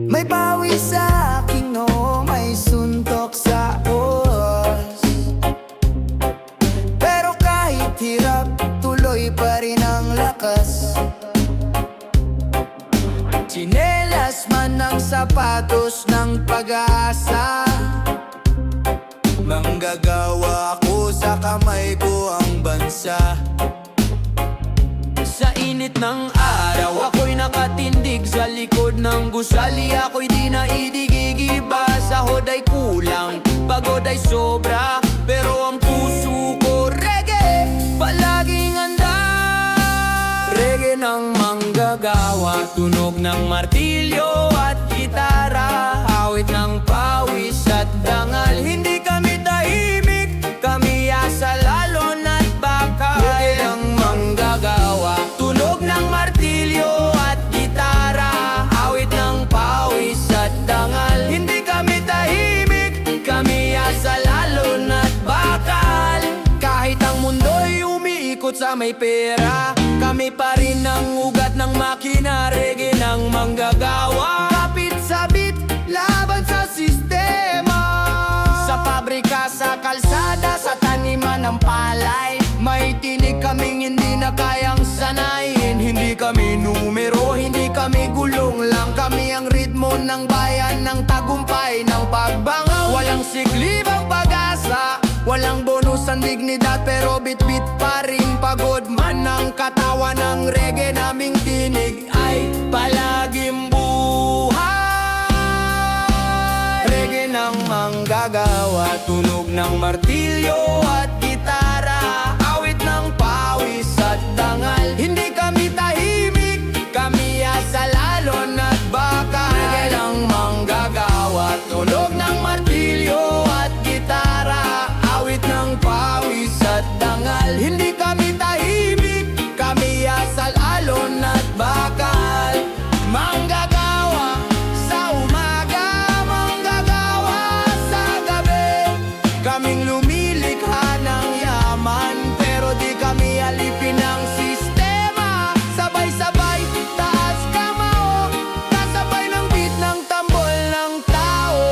May bawi sa aking noo, may suntok sa os, pero kahit hirap, tuloy pa rin ang lakas. Tsinelas man ang sapatos ng pag-asa, manggagawa ko sa kamay ko ang bansa. Sa init ng araw, ako'y nakatindig sa likod ng gusali. Ako'y di na idigigiba, sahod ay kulang, pagod ay sobra, pero ang puso ko reggae, palaging handa. Reggae ng manggagawa, tunog ng martilyo at gitara, awit ng pawis at dangal. Hindi kami tahimik, kami asal alon at bakal. Reggae ng manggagawa, tunog ng martilyo at gitara, awit ng pawis at dangal. Hindi kami tahimik, kami asal alon at bakal. Kahit ang mundo'y umiikot sa may pera, kami pa rin ang ugat ng makina. Reggae ng manggagawa, kapit sa beat, laban sa sistema. Sa pabrika, sa kalsada, sa taniman ng palay, may tinig kaming hindi na kayang sanayin. Hindi kami numero, hindi kami gulong lang, kami ang ritmo ng bayan, ng tagumpay, ng pagbangaw. Walang siklib ang pag-asa, Walang bonus ang dignidad pero bit-bit pa rin. Pagod man ang katawan ng reggae naming tinig ay palaging buhay. Reggae ng manggagawa, tunog ng martilyo at gitara, awit ng pawis at dangal. Hindi kami tahimik, kami asal alon at bakal. Reggae ng manggagawa, tunog ng martilyo at gitara, awit ng pawis at dangal. Hindi kami tahimik, kami asal alon at bakal. Manggagawa sa umaga, manggagawa sa gabi. Kaming lumilikha ng yaman, pero di kami alipin ng sistema. Sabay-sabay, taas kamao, kasabay ng beat ng tambol ng tao.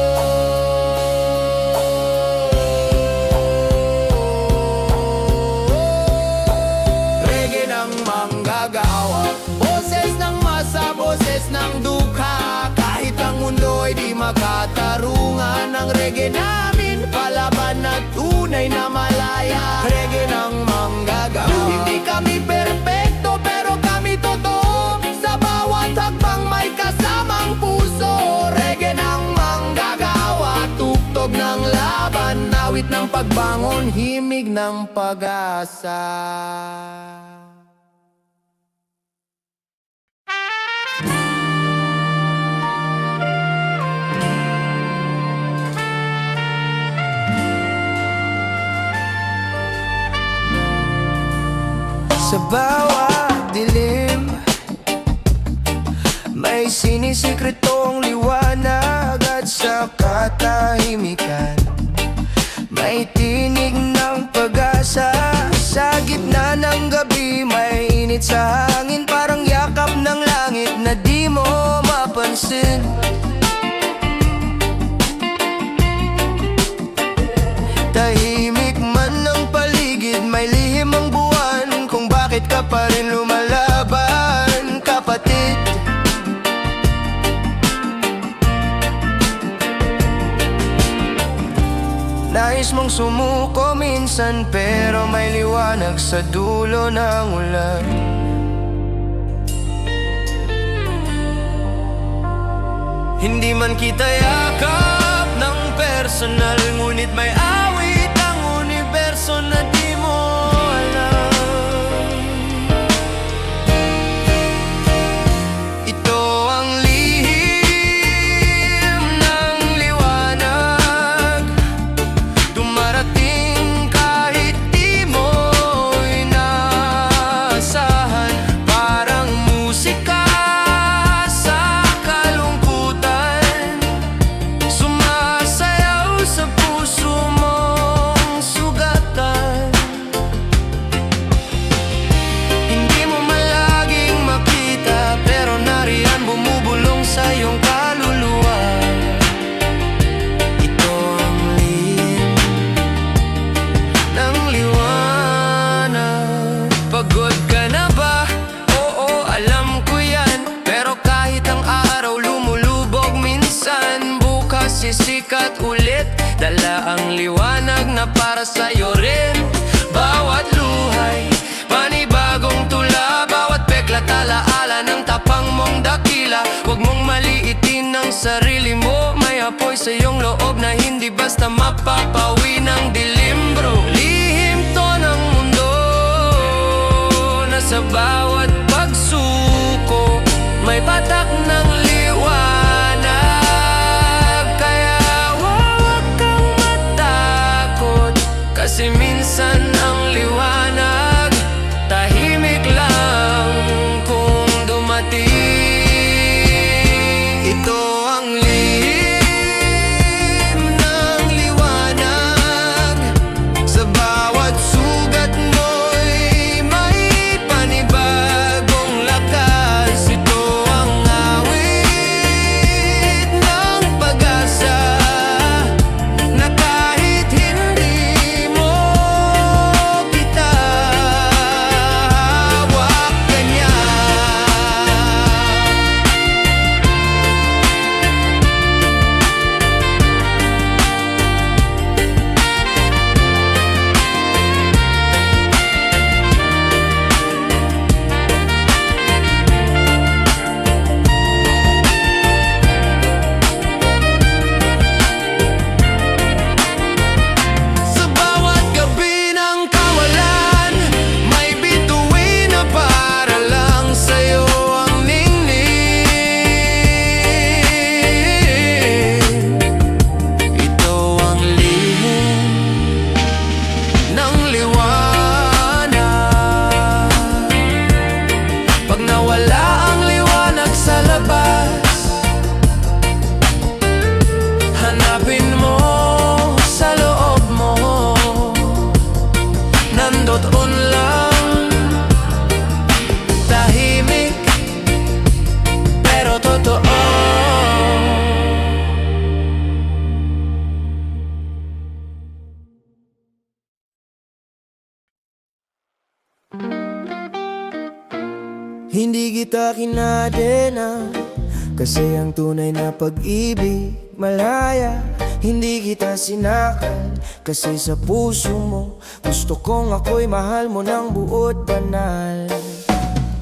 Reggae ng manggagawa, boses ng masa, boses ng dukha. Kahit ang mundo ay di makatarungan, ang reggae namin palaban na tunay na malaya. Reggae ng manggagawa, hindi kami perpekto pero kami totoo. Sa bawat hakbang may kasamang puso. Reggae ng manggagawa, tugtog ng laban, awit ng pagbangon, himig ng pag-asa. Sa bawat dilim, may sinisikretong liwanag. At sa katahimikan, may tinig ng pag-asa. Sa gitna ng gabi, may init sa hangin, parang yakap ng langit na di mo mapansin. Tahimik man ang paligid, may lihim ang buwan. Kung bakit ka pa rin lumalaban, kapatid. Nais mong sumuko minsan, pero may liwanag sa dulo ng ulan. Hindi man kita yakap ng personal, ngunit may awit ang universo na di mo alam. Ito ang lihim ng liwanag, dumarating kahit di mo inaasahan. Parang musika sa kalungkutan, sumasayaw sa puso mong sugatan. Hindi mo malaging makita, pero nariyan bumubulong sa iyong kaluluwa. Ito ang lihim ng liwanag. Pagod ka na ba? Oo, alam ko yan. Pero kahit ang araw lumulubog minsan, bukas sisikat ulit. Dala ang liwanag na para sa'yo rin. Bawat luhay, panibagong tula. Bawat pekla, talaala ng tapang mong dakila. Huwag mong maliitin ang sarili mo. May apoy sa iyong loob na hindi basta mapapawi ng dilim, bro. Lihim to ng mundo na sa bawat pagsuko may patak ng liwanag. Kaya huwag kang matakot, kasi minsan ang liwanag tahimik lang kung dumating. Ito ang lihim ng liwanag, sa bawat sugat mo'y may panibagong lakas. Ito ang awit ng pag-asa, na kahit hindi mo kita hawak ganyan. Hindi kita kinadena, kasi ang tunay na pag-ibig malaya. Hindi kita sinakal, kasi sa puso mo gusto kong ako'y mahal mo ng buot banal.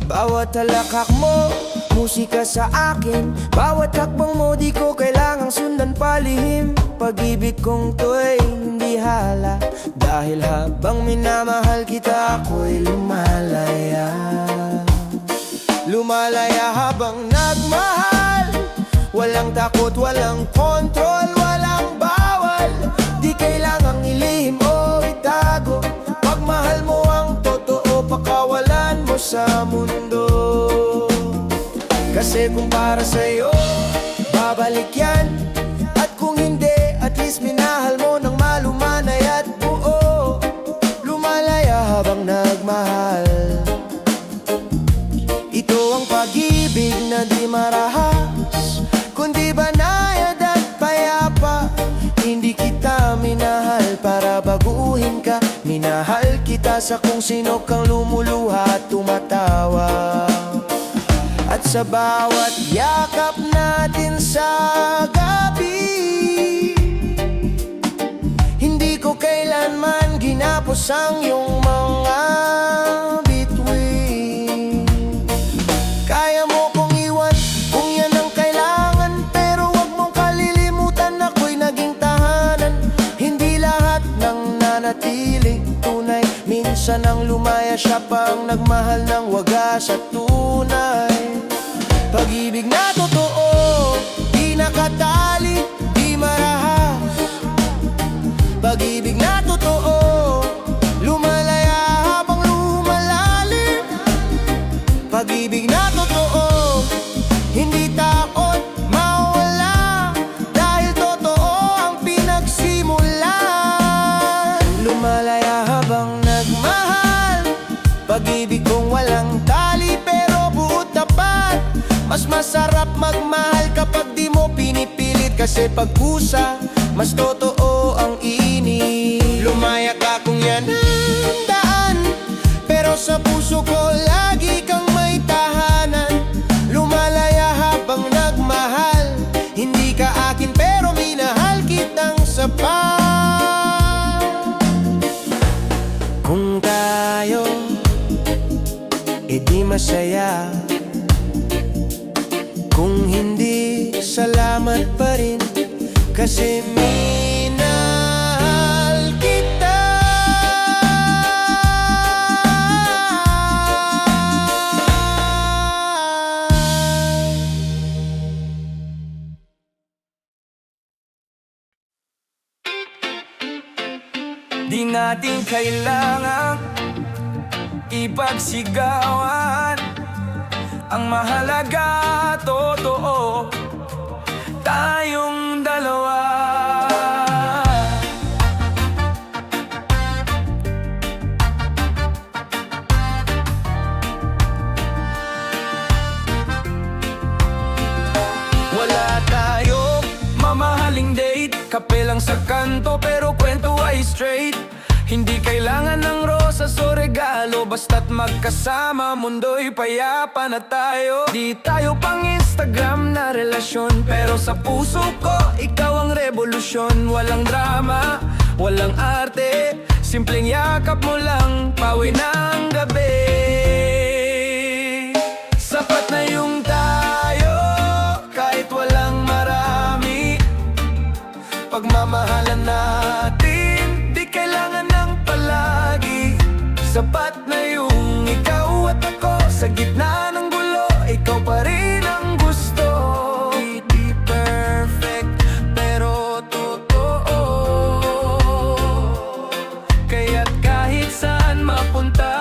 Bawat halakak mo, musika sa akin. Bawat hakbang mo, di ko kailangang sundan palihim. Pag-ibig kong to'y hindi hala, dahil habang minamahal kita ako'y lumalaya. Lumalaya habang nagmahal, walang takot, walang kontrol, walang bawal. Di kailangang ilihim o itago. Pagmahal mo ang totoo, pakawalan mo sa mundo. Kasi kung para sa'yo, babalik yan. At kung hindi, at least minahal mo ng malumanay at buo. Lumalaya habang nagmahal. Ito ang pag-ibig na di marahas, kundi banayad at payapa. Hindi kita minahal para baguhin ka. Minahal kita sa kung sino kang lumuluha at tumatawa. At sa bawat yakap natin sa gabi, hindi ko kailanman ginapos ang iyong mga bituin. Kaya mo kong iwan kung yan ang kailangan, pero wag mong kalilimutan ako'y naging tahanan. Hindi lahat ng nanatili tunay, minsan ang lumaya siya pang nagmahal ng wagas at tunay. Pag-ibig na totoo, di nakatali, di marahas. Pag-ibig na totoo, lumalaya habang lumalalim. Pag-ibig na totoo, hindi takot mawala, dahil totoo ang pinagsimulan. Lumalaya habang nagmahal, pag-ibig kong walang tali pero buot tapat. Mas masarap magmahal kapag di mo pinipilit, kasi pagkusa, mas totoo ang ini. Lumaya ka kung yan ang daan, pero sa puso ko lagi kang may tahanan. Lumalaya habang nagmahal, hindi ka akin pero minahal kitang sapat. Kung tayo, edi masaya. Kung hindi, salamat pa rin, kasi minahal kita. Di natin kailangang ipagsigawan. Ang mahalaga, totoo, tayong dalawa. Wala tayong mamahaling date, kape lang sa kanto pero kwento ay straight. Hindi kailangan ng rosas o regalo, basta't magkasama, mundo'y payapa na tayo. Di tayo pang Instagram na relasyon, pero sa puso ko, ikaw ang revolusyon. Walang drama, walang arte, simpleng yakap mo lang, pawi ng gabi. Sapat na yung tayo, kahit walang marami. Pagmamahalan natin, di kailangan ng palagi. Sapat na yung ikaw at ako, sa gitna ng gulo, ikaw pa rin ang gusto. Di perfect, pero totoo. Kaya't kahit saan mapunta,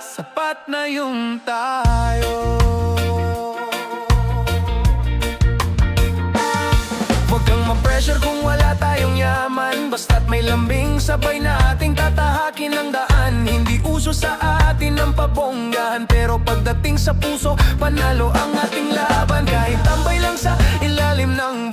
sapat na yung tayo. Huwag kang ma-pressure kung wala tayong yaman, basta't may lambing, sabay nating tatahakin ang daan. Hindi uso sa atin ang pabonggahan, pero pagdating sa puso, panalo ang ating laban. Kahit tambay lang sa ilalim ng